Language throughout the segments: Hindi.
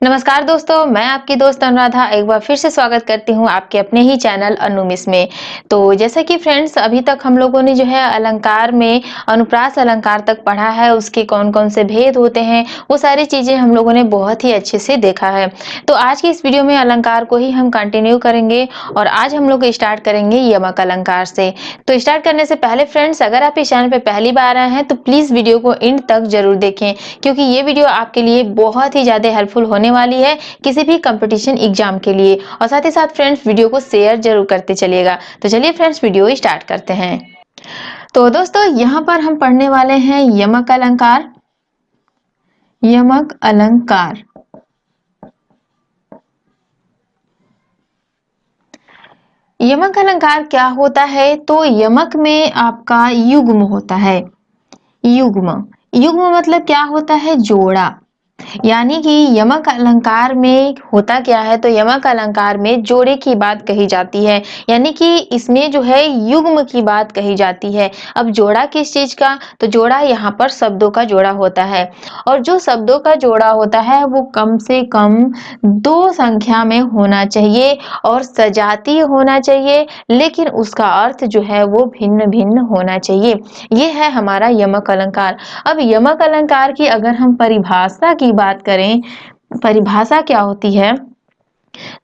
नमस्कार दोस्तों, मैं आपकी दोस्त अनुराधा एक बार फिर से स्वागत करती हूँ आपके अपने ही चैनल अनु मिस में। तो जैसा कि फ्रेंड्स अभी तक हम लोगों ने जो है अलंकार में अनुप्रास अलंकार तक पढ़ा है, उसके कौन-कौन से भेद होते हैं, वो सारी चीज़ें हम लोगों ने बहुत ही अच्छे से देखा है। तो आज की इस वीडियो में अलंकार को ही हम कंटिन्यू करेंगे और आज हम लोग स्टार्ट करेंगे यमक अलंकार से। तो स्टार्ट करने से पहले फ्रेंड्स अगर आप इस चैनल पे पहली बार आए हैं तो प्लीज़ वीडियो को एंड तक ज़रूर देखें, क्योंकि ये वीडियो आपके लिए बहुत ही ज़्यादा हेल्पफुल होने वाली है किसी भी कंपटीशन एग्जाम के लिए। और साथ ही साथ फ्रेंड्स वीडियो को शेयर जरूर करते चलिएगा। तो चलिए फ्रेंड्स वीडियो स्टार्ट करते हैं। तो दोस्तों यहाँ पर हम पढ़ने वाले हैं यमक अलंकार। यमक अलंकार यमक अलंकार क्या होता है? तो यमक में आपका युग्म होता है। युग्म युग्म मतलब क्या होता है? जोड़ा। यानी कि यमक अलंकार में होता क्या है? तो यमक अलंकार में जोड़े की बात कही जाती है, यानी कि इसमें जो है युग्म की बात कही जाती है। अब जोड़ा किस चीज का? तो जोड़ा यहाँ पर शब्दों का जोड़ा होता है, और जो शब्दों का जोड़ा होता है वो कम से कम दो संख्या में होना चाहिए और सजातीय होना चाहिए, लेकिन उसका अर्थ जो है वो भिन्न भिन्न होना चाहिए। ये है हमारा यमक अलंकार। अब यमक अलंकार की अगर हम परिभाषा की बात करें, परिभाषा क्या होती है?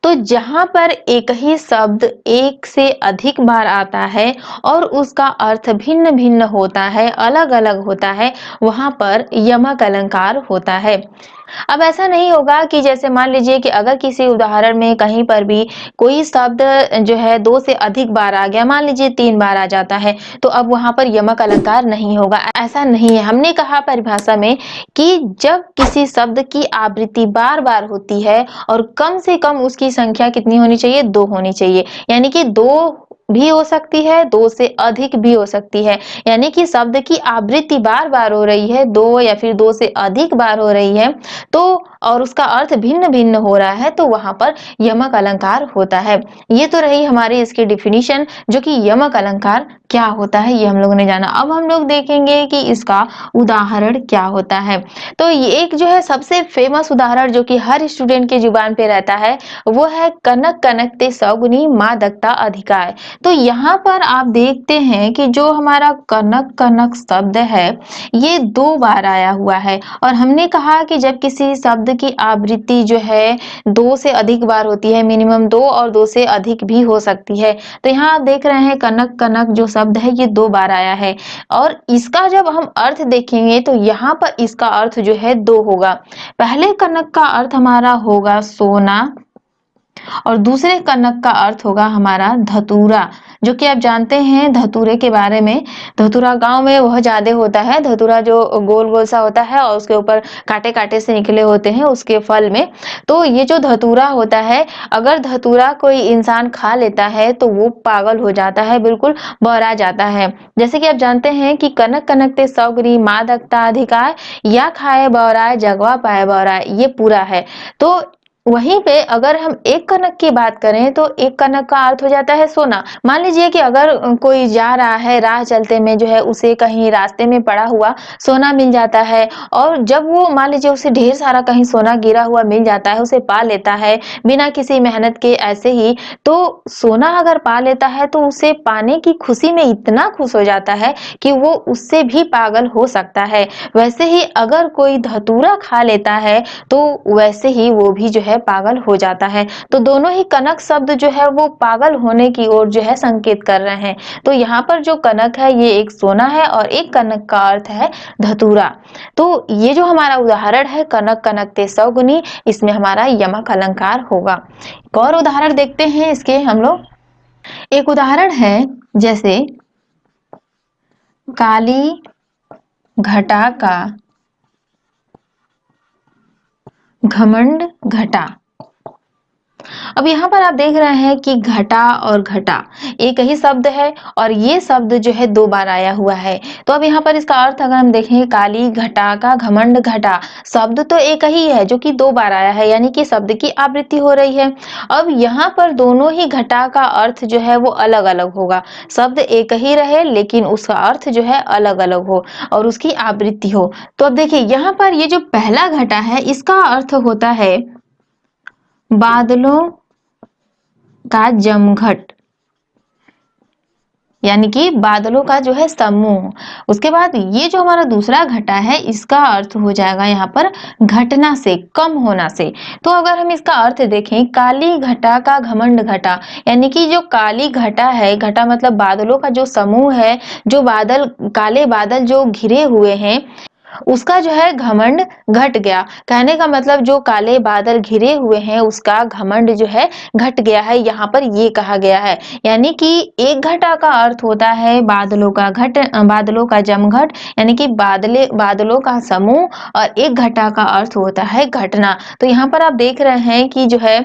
तो जहां पर एक ही शब्द एक से अधिक बार आता है और उसका अर्थ भिन्न भिन्न होता है, अलग अलग होता है, वहां पर यमक अलंकार होता है। अब ऐसा नहीं होगा कि जैसे मान लीजिए कि अगर किसी उदाहरण में कहीं पर भी कोई शब्द जो है दो से अधिक बार आ गया, मान लीजिए 3 बार आ जाता है, तो अब वहां पर यमक अलंकार नहीं होगा। ऐसा नहीं है। हमने कहा परिभाषा में कि जब किसी शब्द की आवृत्ति बार बार होती है और कम से कम उसकी संख्या कितनी होनी चाहिए? 2 होनी चाहिए। यानी कि 2 भी हो सकती है, 2 से अधिक भी हो सकती है। यानी कि शब्द की आवृत्ति बार बार हो रही है, 2 या फिर 2 से अधिक बार हो रही है, तो और उसका अर्थ भिन्न भिन्न हो रहा है, तो वहां पर यमक अलंकार होता है। ये तो रही हमारी इसकी डिफिनीशन, जो कि यमक अलंकार क्या होता है ये हम लोगों ने जाना। अब हम लोग देखेंगे कि इसका उदाहरण क्या होता है। तो ये एक जो है सबसे फेमस उदाहरण जो कि हर स्टूडेंट के जुबान पे रहता है, वो है कनक कनकते सौगुनी मादकता अधिकार। तो यहाँ पर आप देखते हैं कि जो हमारा कनक कनक शब्द है ये 2 बार आया हुआ है, और हमने कहा कि जब किसी शब्द की आवृत्ति जो है 2 से अधिक बार होती है, मिनिमम 2 और 2 से अधिक भी हो सकती है। तो यहाँ आप देख रहे हैं कनक कनक जो शब्द है ये 2 बार आया है, और इसका जब हम अर्थ देखेंगे तो यहाँ पर इसका अर्थ जो है 2 होगा। पहले कनक का अर्थ हमारा होगा सोना, और दूसरे कनक का अर्थ होगा हमारा धतूरा, जो कि आप जानते हैं धतूरे के बारे में। धतूरा गांव में बहुत ज्यादा होता है। धतूरा जो गोल गोल सा होता है और उसके ऊपर कांटे कांटे से निकले होते हैं उसके फल में। तो ये जो धतूरा होता है, अगर धतूरा कोई इंसान खा लेता है तो वो पागल हो जाता है, बिल्कुल बौरा जाता है। जैसे कि आप जानते हैं कि कनक कनकते सौगरी मादकता अधिकार, या खाए बौराए जगवा पाए बौराए, ये पूरा है। तो वहीं पे अगर हम एक कनक की बात करें तो एक कनक का अर्थ हो जाता है सोना। मान लीजिए कि अगर कोई जा रहा है, राह चलते में जो है उसे कहीं रास्ते में पड़ा हुआ सोना मिल जाता है, और जब वो मान लीजिए उसे ढेर सारा कहीं सोना गिरा हुआ मिल जाता है, उसे पा लेता है बिना किसी मेहनत के ऐसे ही, तो सोना अगर पा लेता है तो उसे पाने की खुशी में इतना खुश हो जाता है कि वो उससे भी पागल हो सकता है। वैसे ही अगर कोई धतूरा खा लेता है तो वैसे ही वो भी जो है पागल हो जाता है। तो दोनों ही कनक शब्द जो है वो पागल होने की ओर जो है संकेत कर रहे हैं। तो यहाँ पर जो कनक है ये एक सोना है और एक कनक का अर्थ है धतूरा। तो ये जो हमारा उदाहरण है कनक कनकते सौगुनी, इसमें हमारा यमक अलंकार होगा। एक और उदाहरण देखते हैं इसके हम लोग। एक उदाहरण है जैसे काली घटा का घमंड घटा। अब यहाँ पर आप देख रहे हैं कि घटा और घटा एक ही शब्द है, और ये शब्द जो है 2 बार आया हुआ है। तो अब यहाँ पर इसका अर्थ अगर हम देखें, काली घटा का घमंड घटा, शब्द तो एक ही है जो कि 2 बार आया है, यानी कि शब्द की आवृत्ति हो रही है। अब यहाँ पर दोनों ही घटा का अर्थ जो है वो अलग अलग होगा। शब्द एक ही रहे लेकिन उसका अर्थ जो है अलग अलग हो और उसकी आवृत्ति हो। तो अब देखिए यहाँ पर ये जो पहला घटा है इसका अर्थ होता है बादलों का जमघट, यानी कि बादलों का जो है समूह। उसके बाद ये जो हमारा दूसरा घटा है, इसका अर्थ हो जाएगा यहाँ पर घटना से, कम होना से। तो अगर हम इसका अर्थ देखें, काली घटा का घमंड घटा, यानी कि जो काली घटा है, घटा मतलब बादलों का जो समूह है, जो बादल, काले बादल जो घिरे हुए हैं, उसका जो है घमंड घट गया। कहने का मतलब जो काले बादल घिरे हुए हैं उसका घमंड जो है घट गया है, यहाँ पर ये कहा गया है। यानी कि एक घटा का अर्थ होता है बादलों का घट, बादलों का जमघट, यानी कि बादलों का समूह, और एक घटा का अर्थ होता है घटना। तो यहाँ पर आप देख रहे हैं कि जो है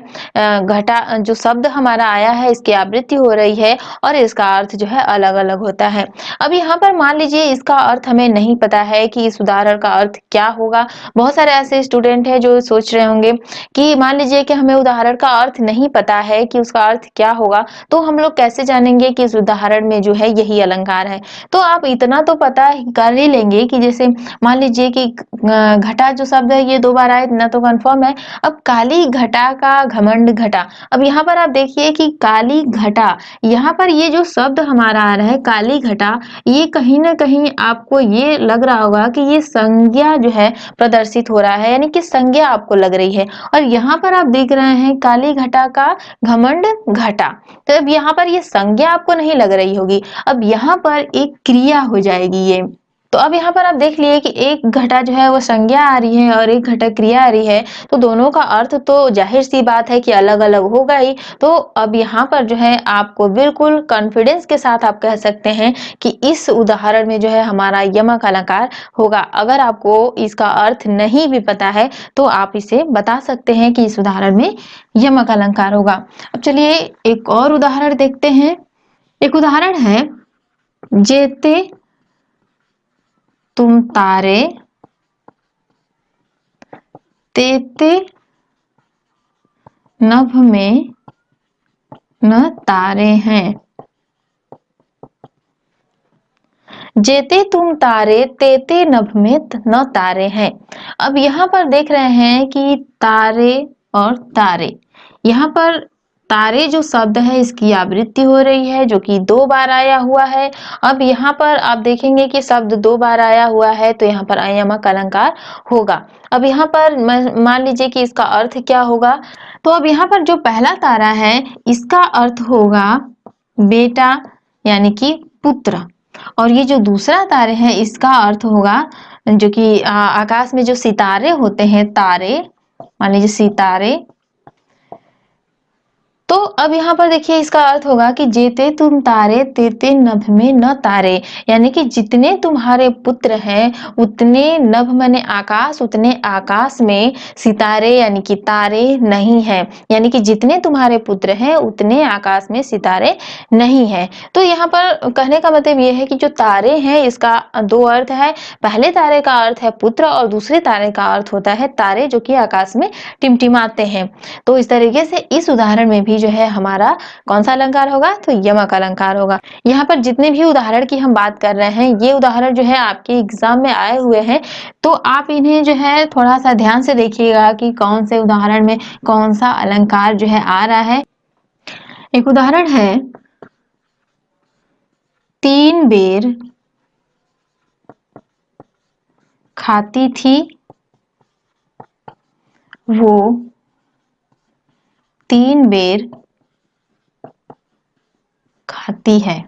घटा जो शब्द हमारा आया है, इसकी आवृत्ति हो रही है और इसका अर्थ जो है अलग अलग होता है। अब यहाँ पर मान लीजिए इसका अर्थ हमें नहीं पता है कि इस उदाहरण का अर्थ क्या होगा। बहुत सारे ऐसे स्टूडेंट हैं जो सोच रहे होंगे कि मान लीजिए कि हमें उदाहरण का अर्थ नहीं पता है कि उसका अर्थ क्या होगा, तो हम लोग कैसे जानेंगे कि इस उदाहरण में जो है यही अलंकार है। तो आप इतना तो पता कर ही लेंगे कि जैसे मान लीजिए कि घटा जो शब्द है ये 2 बार आए, इतना तो कंफर्म है। अब काली घटा का घमंड घटा, अब यहाँ पर आप देखिए कि काली घटा, यहाँ पर ये जो शब्द हमारा आ रहा है काली घटा, ये कहीं ना कहीं आपको ये लग रहा होगा कि ये संज्ञा जो है प्रदर्शित हो रहा है, यानी कि संज्ञा आपको लग रही है। और यहाँ पर आप देख रहे हैं काली घटा का घमंड घटा, तो अब यहाँ पर ये संज्ञा आपको नहीं लग रही होगी, अब यहाँ पर एक क्रिया हो जाएगी ये। तो अब यहाँ पर आप देख लिए कि एक घटा जो है वो संज्ञा आ रही है और एक घटा क्रिया आ रही है, तो दोनों का अर्थ तो जाहिर सी बात है कि अलग अलग होगा ही। तो अब यहाँ पर जो है आपको बिल्कुल कॉन्फिडेंस के साथ आप कह सकते हैं कि इस उदाहरण में जो है हमारा यमक अलंकार होगा। अगर आपको इसका अर्थ नहीं भी पता है तो आप इसे बता सकते हैं कि इस उदाहरण में यमक अलंकार होगा। अब चलिए एक और उदाहरण देखते हैं। एक उदाहरण है, जेते तुम तारे तेते नभ में न तारे हैं। जेते तुम तारे तेते नभ में न तारे हैं। अब यहाँ पर देख रहे हैं कि तारे और तारे, यहाँ पर तारे जो शब्द है इसकी आवृत्ति हो रही है जो कि 2 बार आया हुआ है। अब यहाँ पर आप देखेंगे कि शब्द 2 बार आया हुआ है तो यहाँ पर अयमक अलंकार होगा। अब यहाँ पर मान लीजिए कि इसका अर्थ क्या होगा, तो अब यहाँ पर जो पहला तारा है इसका अर्थ होगा बेटा, यानी कि पुत्र। और ये जो दूसरा तारे है इसका अर्थ होगा जो कि आकाश में जो सितारे होते हैं, तारे, मान लीजिए सितारे। तो अब यहाँ पर देखिए इसका अर्थ होगा कि जेते तुम तारे तेते नभ में न तारे, यानी कि जितने तुम्हारे पुत्र हैं उतने नभ माने आकाश, उतने आकाश में सितारे यानी कि तारे नहीं है, यानी कि जितने तुम्हारे पुत्र हैं उतने आकाश में सितारे नहीं है। तो यहाँ पर कहने का मतलब ये है कि जो तारे हैं इसका 2 अर्थ है। पहले तारे का अर्थ है पुत्र और दूसरे तारे का अर्थ होता है तारे जो कि आकाश में टिमटिमाते हैं। तो इस तरीके से इस उदाहरण में भी जो है हमारा कौन सा अलंकार होगा, तो यमक अलंकार होगा। यहाँ पर जितने भी उदाहरण की हम बात कर रहे हैं ये उदाहरण जो है आपके एग्जाम में आए हुए हैं, तो आप इन्हें जो है थोड़ा सा ध्यान से देखिएगा कि कौन से उदाहरण में कौन सा अलंकार जो है आ रहा है। एक उदाहरण है, 3 बेर खाती थी वो 3 बेर खाती है।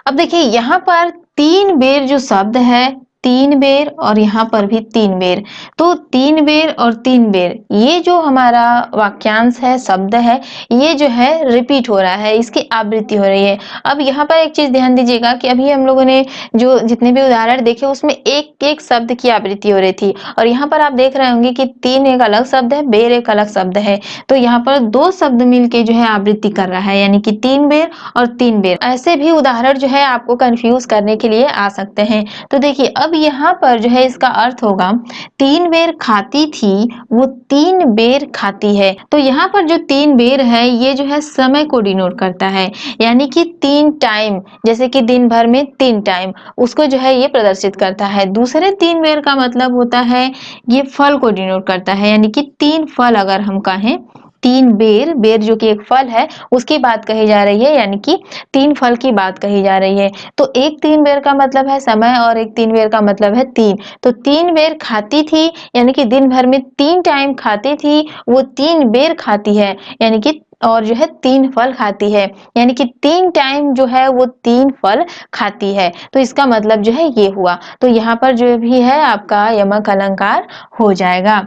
अब देखिए यहाँ पर 3 बेर जो शब्द है, 3 बेर और यहाँ पर भी 3 बेर, तो 3 बेर और 3 बेर ये जो हमारा वाक्यांश है, शब्द है, ये जो है रिपीट हो रहा है, इसकी आवृत्ति हो रही है। अब यहाँ पर एक चीज ध्यान दीजिएगा कि अभी हम लोगों ने जो जितने भी उदाहरण देखे उसमें एक एक शब्द की आवृत्ति हो रही थी, और यहाँ पर आप देख रहे होंगे कि 3 एक अलग शब्द है, बेर एक अलग शब्द है, तो यहाँ पर 2 शब्द मिलके जो है आवृत्ति कर रहा है, यानी कि 3 बेर और 3 बेर। ऐसे भी उदाहरण जो है आपको कंफ्यूज करने के लिए आ सकते हैं। तो देखिए अब यहाँ पर जो है इसका अर्थ होगा 3 बेर खाती थी वो 3 बेर खाती है। तो यहाँ पर जो 3 बेर है ये जो है समय को डिनोट करता है, यानी कि 3 टाइम, जैसे कि दिन भर में 3 टाइम, उसको जो है ये प्रदर्शित करता है। दूसरे 3 बेर का मतलब होता है ये फल को डिनोट करता है, यानी कि 3 फल अगर हम कहें तीन बेर, बेर जो कि एक फल है उसकी बात कही जा रही है, यानी कि तीन फल की बात कही जा रही है। तो एक तीन बेर का मतलब है समय और एक तीन बेर का मतलब है तीन। तो तीन बेर खाती थी यानी कि दिन भर में तीन टाइम खाती थी, वो तीन बेर खाती है यानी कि और जो है तीन फल खाती है, यानी कि तीन टाइम जो है वो तीन फल खाती है। तो इसका मतलब जो है ये हुआ। तो यहाँ पर जो भी है आपका यमक अलंकार हो जाएगा।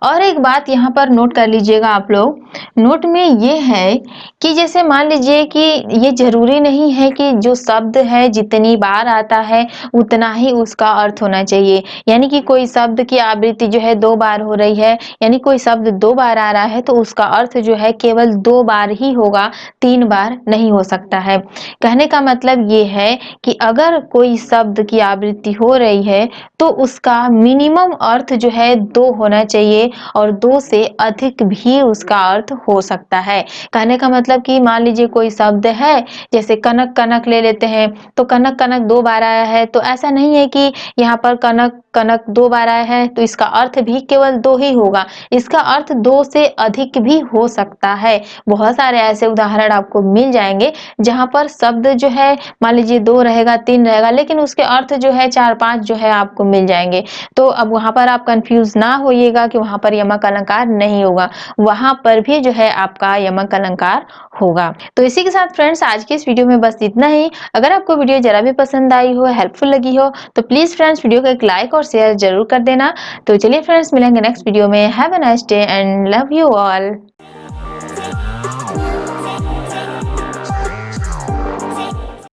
और एक बात यहाँ पर नोट कर लीजिएगा आप लोग, नोट में ये है कि जैसे मान लीजिए कि ये जरूरी नहीं है कि जो शब्द है जितनी बार आता है उतना ही उसका अर्थ होना चाहिए। यानी कि कोई शब्द की आवृत्ति जो है दो बार हो रही है, यानी कोई शब्द दो बार आ रहा है तो उसका अर्थ जो है केवल दो बार ही होगा, तीन बार नहीं हो सकता है। कहने का मतलब ये है कि अगर कोई शब्द की आवृत्ति हो रही है तो उसका मिनिमम अर्थ जो है दो होना चाहिए और दो से अधिक भी उसका अर्थ हो सकता है। कहने का मतलब कि मान लीजिए कोई शब्द है, जैसे कनक कनक ले लेते हैं, तो कनक कनक दो बार आया है, तो ऐसा नहीं है कि यहाँ पर कनक कनक दो बार आया है तो इसका अर्थ भी केवल दो ही होगा, इसका अर्थ दो से अधिक भी हो सकता है। बहुत सारे ऐसे उदाहरण आपको मिल जाएंगे जहां पर शब्द जो है मान लीजिए दो रहेगा तीन रहेगा, लेकिन उसके अर्थ जो है चार पांच जो है आपको मिल जाएंगे। तो अब वहां पर आप कंफ्यूज ना होइएगा कि वहां पर यमक अलंकार नहीं होगा, वहां पर भी जो है आपका यमक अलंकार होगा। तो इसी के साथ फ्रेंड्स आज की इस वीडियो में बस इतना ही। अगर आपको वीडियो जरा भी पसंद आई हो, हेल्पफुल लगी हो, तो प्लीज फ्रेंड्स वीडियो को एक लाइक और शेयर जरूर कर देना। तो चलिए फ्रेंड्स मिलेंगे नेक्स्ट वीडियो में। Have a nice day and love you all.